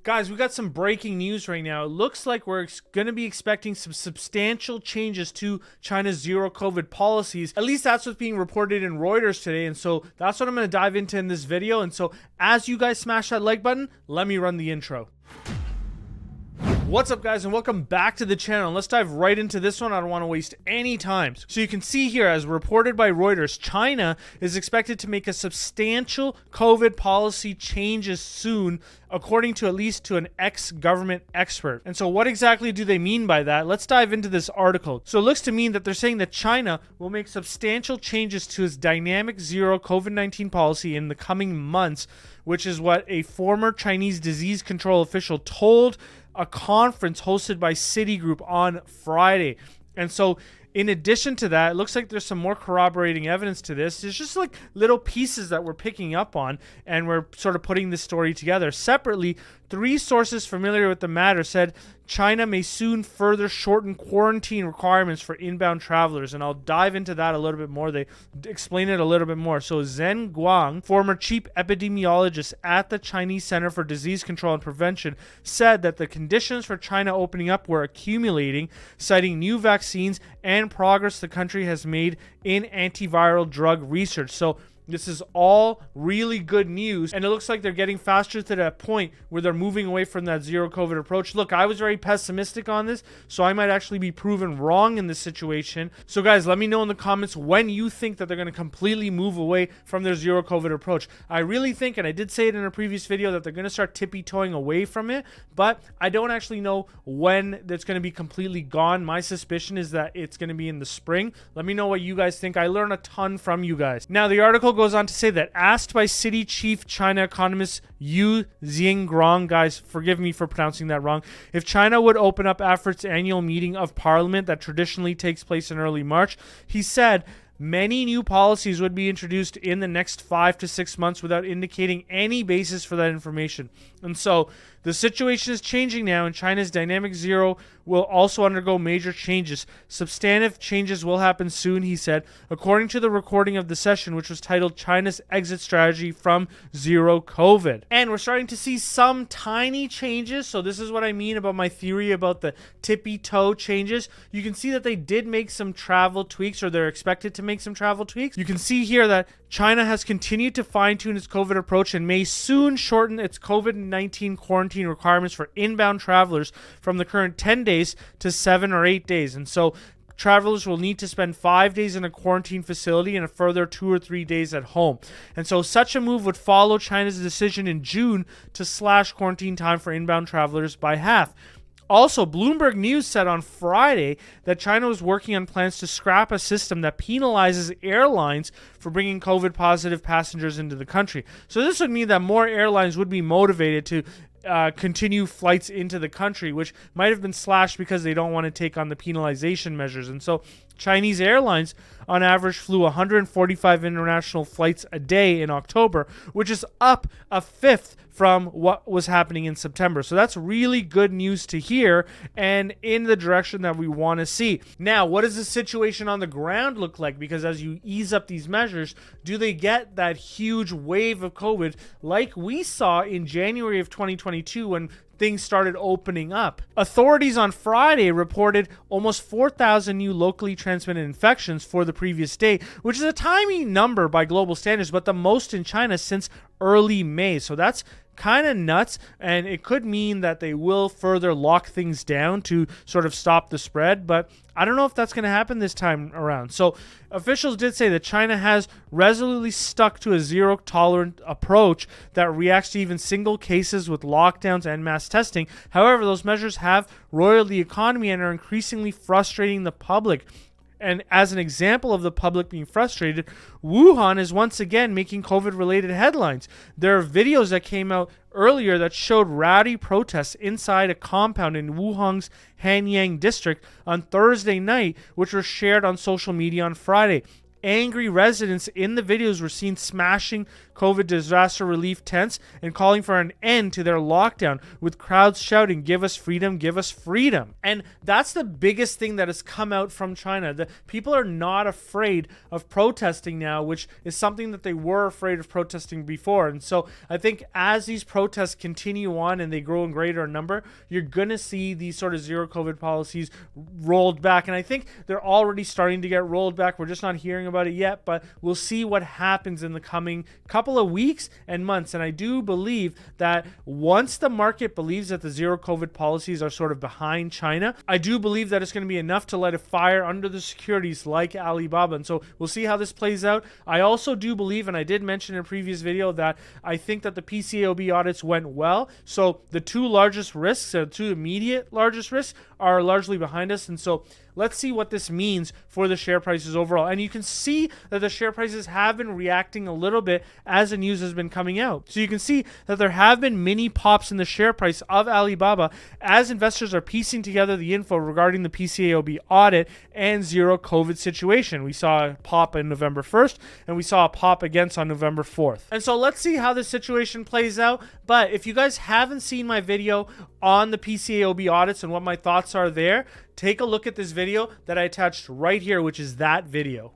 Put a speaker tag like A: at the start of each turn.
A: Guys, we got some breaking news right now. It looks like we're going to be expecting some substantial changes to China's zero COVID policies. At least that's what's being reported in Reuters today. And so that's what I'm going to dive into in this video. And so as you guys smash that like button, let me run the intro. What's up, guys, and welcome back to the channel. Let's dive right into this one. I don't want to waste any time. So you can see here, as reported by Reuters, China is expected to make a substantial COVID policy changes soon, according to at least to an ex-government expert. And so what exactly do they mean by that? Let's dive into this article. So it looks to me that they're saying that China will make substantial changes to its dynamic zero COVID-19 policy in the coming months, which is what a former Chinese disease control official told a conference hosted by Citigroup on Friday. And so in addition to that, it looks like there's some more corroborating evidence to this. There's just like little pieces that we're picking up on, and we're sort of putting this story together. Separately, 3 sources familiar with the matter said China may soon further shorten quarantine requirements for inbound travelers, and I'll dive into that a little bit more. They explain it a little bit more. So Zhen Guang, former chief epidemiologist at the Chinese Center for Disease Control and Prevention, said that the conditions for China opening up were accumulating, citing new vaccines and progress the country has made in antiviral drug research. So this is all really good news, and it looks like they're getting faster to that point where they're moving away from that zero COVID approach. Look, I was very pessimistic on this, so I might actually be proven wrong in this situation. So guys, let me know in the comments when you think that they're going to completely move away from their zero COVID approach. I really think, and I did say it in a previous video, that they're going to start tippy-toeing away from it, but I don't actually know when that's going to be completely gone. My suspicion is that it's going to be in the spring. Let me know what you guys think. I learned a ton from you guys. Now, the article goes on to say that asked by Citi chief China economist Yu Xingrong, guys, forgive me for pronouncing that wrong, if China would open up after its annual meeting of parliament that traditionally takes place in early March, he said many new policies would be introduced in the next 5 to 6 months without indicating any basis for that information. And so the situation is changing now, and China's dynamic zero will also undergo major changes. Substantive changes will happen soon, he said, according to the recording of the session, which was titled China's Exit Strategy from Zero COVID. And we're starting to see some tiny changes. So this is what I mean about my theory about the tippy toe changes. You can see that they did make some travel tweaks, or they're expected to make some travel tweaks. You can see here that China has continued to fine-tune its COVID approach and may soon shorten its COVID-19 quarantine requirements for inbound travelers from the current 10 days to 7 or 8 days. And so travelers will need to spend 5 days in a quarantine facility and a further 2 or 3 days at home. And so such a move would follow China's decision in June to slash quarantine time for inbound travelers by half. Also, Bloomberg News said on Friday that China was working on plans to scrap a system that penalizes airlines for bringing COVID-positive passengers into the country. So this would mean that more airlines would be motivated to continue flights into the country, which might have been slashed because they don't want to take on the penalization measures. And so Chinese airlines on average flew 145 international flights a day in October, which is up a fifth from what was happening in September. So that's really good news to hear, and in the direction that we want to see. Now, what does the situation on the ground look like? Because as you ease up these measures, do they get that huge wave of COVID like we saw in January of 2022 when things started opening up? Authorities on Friday reported almost 4,000 new locally transmitted infections for the previous day, which is a tiny number by global standards, but the most in China since early May. So that's kind of nuts, and it could mean that they will further lock things down to sort of stop the spread, but I don't know if that's going to happen this time around. So officials did say that China has resolutely stuck to a zero-tolerant approach that reacts to even single cases with lockdowns and mass testing. However, those measures have roiled the economy and are increasingly frustrating the public. And as an example of the public being frustrated, Wuhan is once again making COVID-related headlines. There are videos that came out earlier that showed rowdy protests inside a compound in Wuhan's Hanyang district on Thursday night, which were shared on social media on Friday. Angry residents in the videos were seen smashing COVID disaster relief tents and calling for an end to their lockdown, with crowds shouting, "Give us freedom, give us freedom." And that's the biggest thing that has come out from China. The people are not afraid of protesting now, which is something that they were afraid of protesting before. And so I think as these protests continue on and they grow in greater number, you're going to see these sort of zero COVID policies rolled back. And I think they're already starting to get rolled back. We're just not hearing about it yet, but we'll see what happens in the coming couple of weeks and months. And I do believe that once the market believes that the zero COVID policies are sort of behind China, I do believe that it's going to be enough to light a fire under the securities like Alibaba. And so we'll see how this plays out. I also do believe, and I did mention in a previous video, that I think that the PCAOB audits went well. So the two largest risks, the two immediate largest risks, are largely behind us. And so let's see what this means for the share prices overall. And you can see that the share prices have been reacting a little bit as the news has been coming out. So you can see that there have been mini pops in the share price of Alibaba as investors are piecing together the info regarding the PCAOB audit and zero COVID situation. We saw a pop on November 1st, and we saw a pop again on November 4th. And so let's see how this situation plays out. But if you guys haven't seen my video on the PCAOB audits and what my thoughts are there, take a look at this video that I attached right here, which is that video.